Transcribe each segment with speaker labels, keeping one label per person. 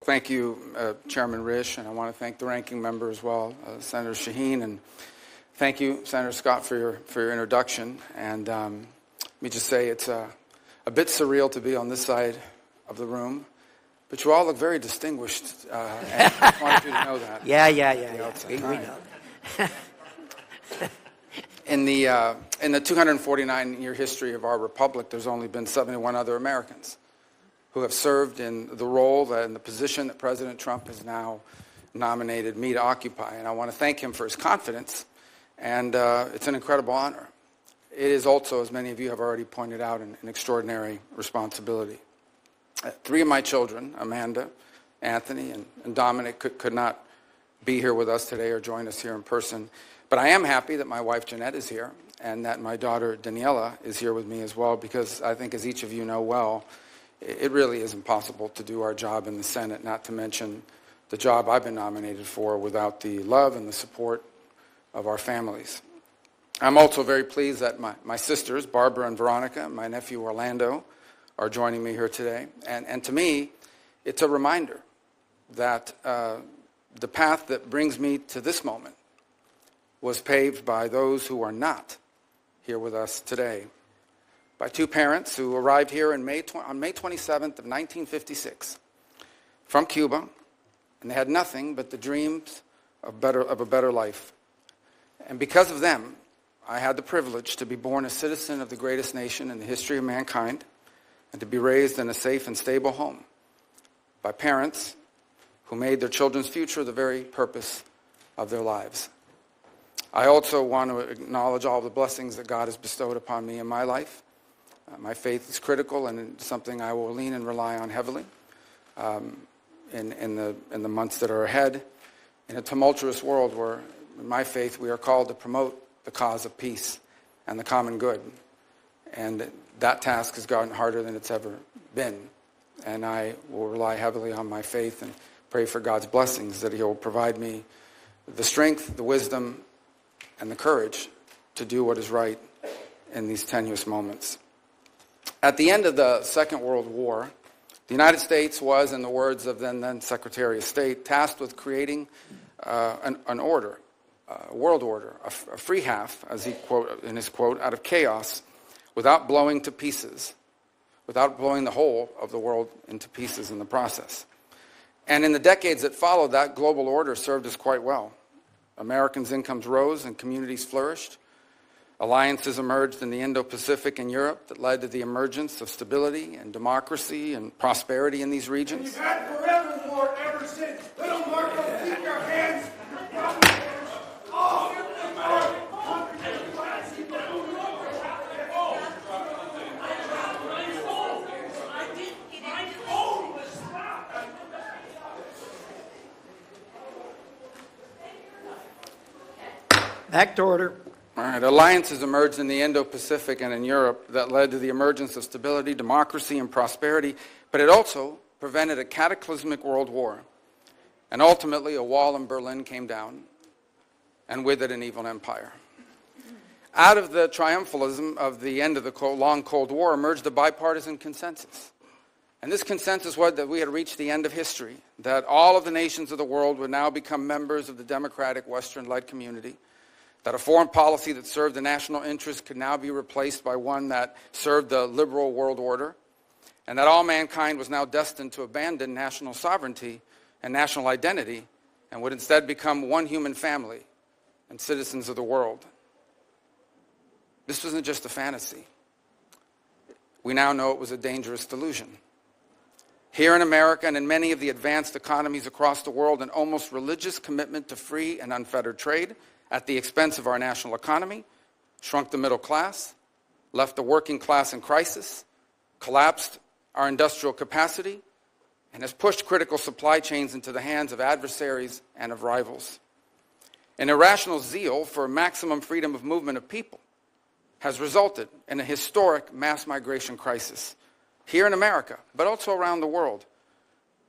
Speaker 1: Thank you, Chairman Risch, and I want to thank the ranking member as well, Senator Shaheen, and thank you, Senator Scott, for your introduction. And let me just say it's a bit surreal to be on this side of the room, but you all look very distinguished, and I just wanted you to know that.
Speaker 2: Yeah. We know.
Speaker 1: In the 249-year history of our republic, there's only been 71 other Americans who have served in the role and the position that President Trump has now nominated me to occupy. And I want to thank him for his confidence, and it's an incredible honor. It is also, as many of you have already pointed out, an extraordinary responsibility. 3 of my children, Amanda, Anthony, and Dominic, could not be here with us today or join us here in person. But I am happy that my wife Jeanette is here and that my daughter Daniela is here with me as well, because I think, as each of you know well, it really is impossible to do our job in the Senate, not to mention the job I've been nominated for, without the love and the support of our families. I'm also very pleased that my sisters, Barbara and Veronica, and my nephew Orlando, are joining me here today. And to me, it's a reminder that the path that brings me to this moment was paved by those who are not here with us today, by 2 parents who arrived here on May 27th of 1956 from Cuba, and they had nothing but the dreams of a better life. And because of them, I had the privilege to be born a citizen of the greatest nation in the history of mankind, and to be raised in a safe and stable home by parents who made their children's future the very purpose of their lives. I also want to acknowledge all the blessings that God has bestowed upon me in my life. My faith is critical, and it's something I will lean and rely on heavily in the months that are ahead. In a tumultuous world where, in my faith, we are called to promote the cause of peace and the common good. And that task has gotten harder than it's ever been. And I will rely heavily on my faith and pray for God's blessings, that He will provide me the strength, the wisdom, and the courage to do what is right in these tenuous moments. At the end of the Second World War, the United States was, in the words of then Secretary of State, tasked with creating an order, a world order, a free half, as he quote in his quote, out of chaos, without blowing to pieces, without blowing the whole of the world into pieces in the process. And in the decades that followed, that global order served us quite well. Americans' incomes rose and communities flourished. Alliances emerged in the Indo-Pacific and Europe that led to the emergence of stability and democracy and prosperity in these regions.
Speaker 3: You've had forever war ever since. Little Marco, keep your hands.
Speaker 2: Back to order.
Speaker 1: All right, alliances emerged in the Indo-Pacific and in Europe that led to the emergence of stability, democracy, and prosperity, but it also prevented a cataclysmic world war. And ultimately, a wall in Berlin came down, and with it, an evil empire. Out of the triumphalism of the end of the long Cold War emerged a bipartisan consensus. And this consensus was that we had reached the end of history, that all of the nations of the world would now become members of the democratic Western-led community, that a foreign policy that served the national interest could now be replaced by one that served the liberal world order, and that all mankind was now destined to abandon national sovereignty and national identity and would instead become one human family and citizens of the world. This wasn't just a fantasy. We now know it was a dangerous delusion. Here in America and in many of the advanced economies across the world, an almost religious commitment to free and unfettered trade at the expense of our national economy shrunk the middle class, left the working class in crisis, collapsed our industrial capacity, and has pushed critical supply chains into the hands of adversaries and of rivals. An irrational zeal for maximum freedom of movement of people has resulted in a historic mass migration crisis here in America, but also around the world.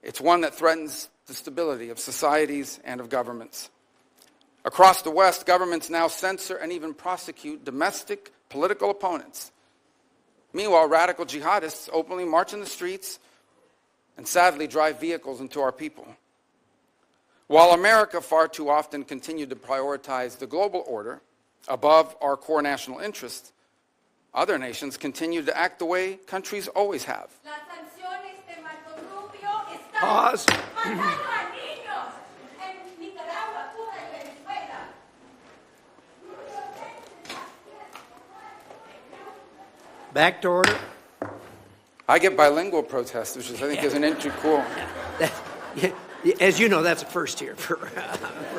Speaker 1: It's one that threatens the stability of societies and of governments. Across the West, governments now censor and even prosecute domestic political opponents. Meanwhile, radical jihadists openly march in the streets and sadly drive vehicles into our people. While America far too often continued to prioritize the global order above our core national interests, other nations continued to act the way countries always have.
Speaker 4: Las sanciones de Marco Rubio están
Speaker 2: Pause.
Speaker 4: matando a niños en Nicaragua, Cuba y Venezuela.
Speaker 2: Back to order.
Speaker 1: I get bilingual protesters, which I think is an interesting cool.
Speaker 2: As you know, that's a first here for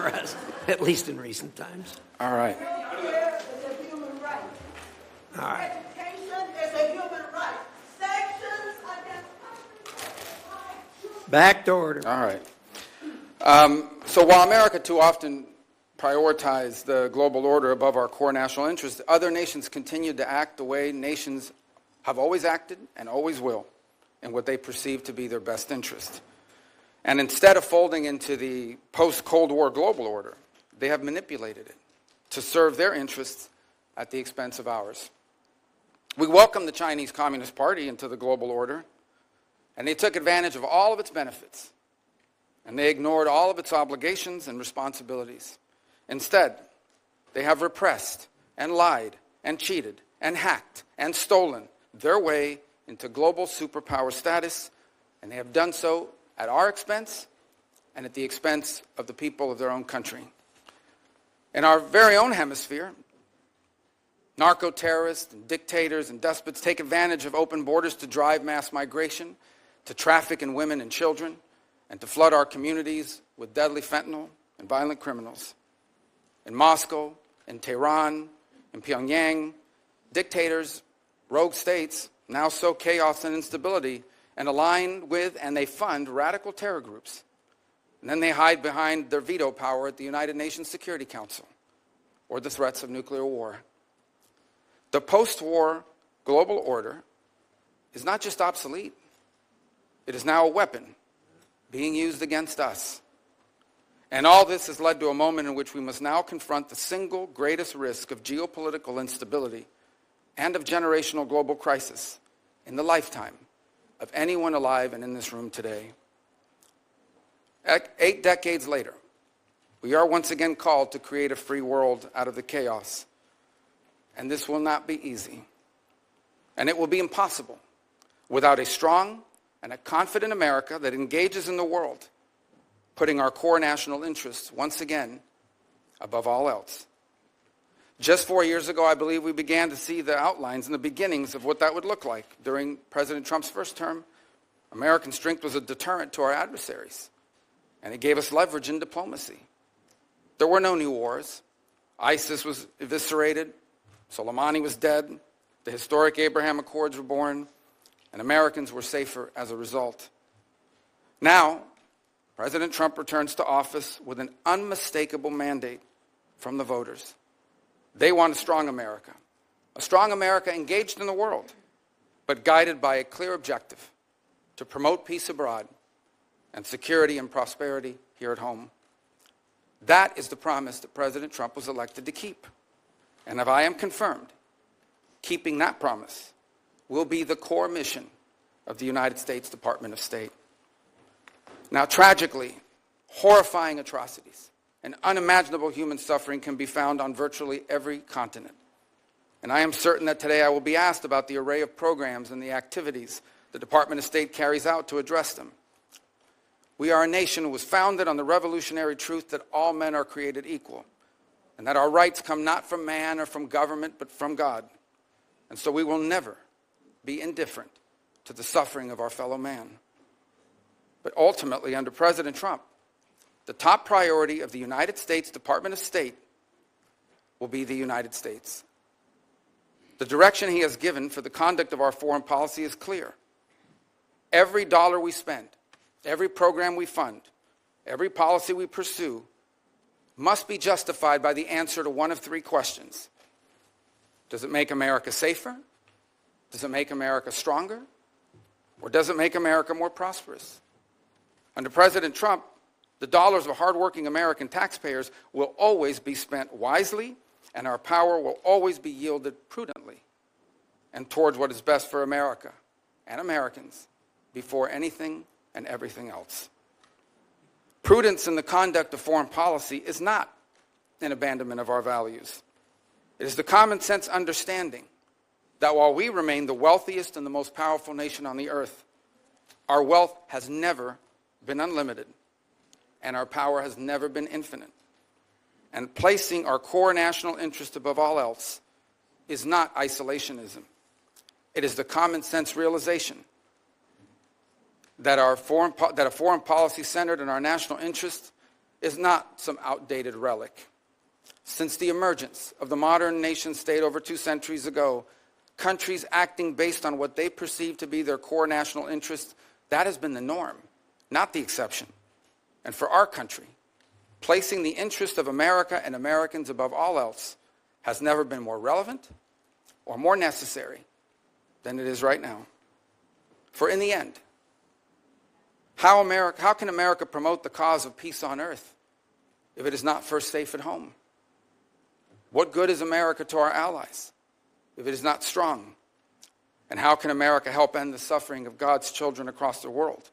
Speaker 2: us, at least in recent times.
Speaker 1: All right.
Speaker 3: Healthcare is a human right.
Speaker 2: All right.
Speaker 3: Education is a human right. Sanctions against
Speaker 2: Back to order.
Speaker 1: All right. So while America too often prioritized the global order above our core national interests, other nations continued to act the way nations have always acted and always will in what they perceive to be their best interest. And instead of folding into the post-Cold War global order, they have manipulated it to serve their interests at the expense of ours. We welcomed the Chinese Communist Party into the global order, and they took advantage of all of its benefits, and they ignored all of its obligations and responsibilities. Instead, they have repressed and lied and cheated and hacked and stolen their way into global superpower status, and they have done so at our expense and at the expense of the people of their own country. In our very own hemisphere, narco-terrorists and dictators and despots take advantage of open borders to drive mass migration, to traffic in women and children, and to flood our communities with deadly fentanyl and violent criminals. In Moscow, in Tehran, in Pyongyang, dictators, rogue states now sow chaos and instability and align with and they fund radical terror groups. And then they hide behind their veto power at the United Nations Security Council or the threats of nuclear war. The post-war global order is not just obsolete. It is now a weapon being used against us. And all this has led to a moment in which we must now confront the single greatest risk of geopolitical instability and of generational global crisis in the lifetime of anyone alive and in this room today. 8 decades later, we are once again called to create a free world out of the chaos. And this will not be easy. And it will be impossible without a strong and a confident America that engages in the world, putting our core national interests once again above all else. Just 4 years ago, I believe we began to see the outlines and the beginnings of what that would look like. During President Trump's first term, American strength was a deterrent to our adversaries, and it gave us leverage in diplomacy. There were no new wars. ISIS was eviscerated. Soleimani was dead. The historic Abraham Accords were born, and Americans were safer as a result. Now, President Trump returns to office with an unmistakable mandate from the voters. They want a strong America engaged in the world, but guided by a clear objective to promote peace abroad and security and prosperity here at home. That is the promise that President Trump was elected to keep. And if I am confirmed, keeping that promise will be the core mission of the United States Department of State. Now, tragically, horrifying atrocities and unimaginable human suffering can be found on virtually every continent. And I am certain that today I will be asked about the array of programs and the activities the Department of State carries out to address them. We are a nation who was founded on the revolutionary truth that all men are created equal, and that our rights come not from man or from government, but from God. And so we will never be indifferent to the suffering of our fellow man. But ultimately, under President Trump, the top priority of the United States Department of State will be the United States. The direction he has given for the conduct of our foreign policy is clear. Every dollar we spend, every program we fund, every policy we pursue must be justified by the answer to one of three questions. Does it make America safer? Does it make America stronger? Or does it make America more prosperous? Under President Trump, the dollars of hardworking American taxpayers will always be spent wisely, and our power will always be yielded prudently and towards what is best for America and Americans before anything and everything else. Prudence in the conduct of foreign policy is not an abandonment of our values. It is the common sense understanding that while we remain the wealthiest and the most powerful nation on the earth, our wealth has never been unlimited, and our power has never been infinite. And placing our core national interest above all else is not isolationism. It is the common sense realization that a foreign policy centered in our national interest is not some outdated relic. Since the emergence of the modern nation state over 2 centuries ago, countries acting based on what they perceive to be their core national interest, that has been the norm, not the exception. And for our country, placing the interest of America and Americans above all else has never been more relevant or more necessary than it is right now. For in the end, how can America promote the cause of peace on earth if it is not first safe at home? What good is America to our allies if it is not strong? And how can America help end the suffering of God's children across the world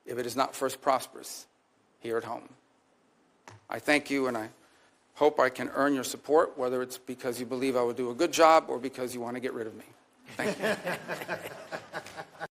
Speaker 1: if it is not first prosperous here at home? I thank you, and I hope I can earn your support, whether it's because you believe I will do a good job or because you want to get rid of me. Thank you.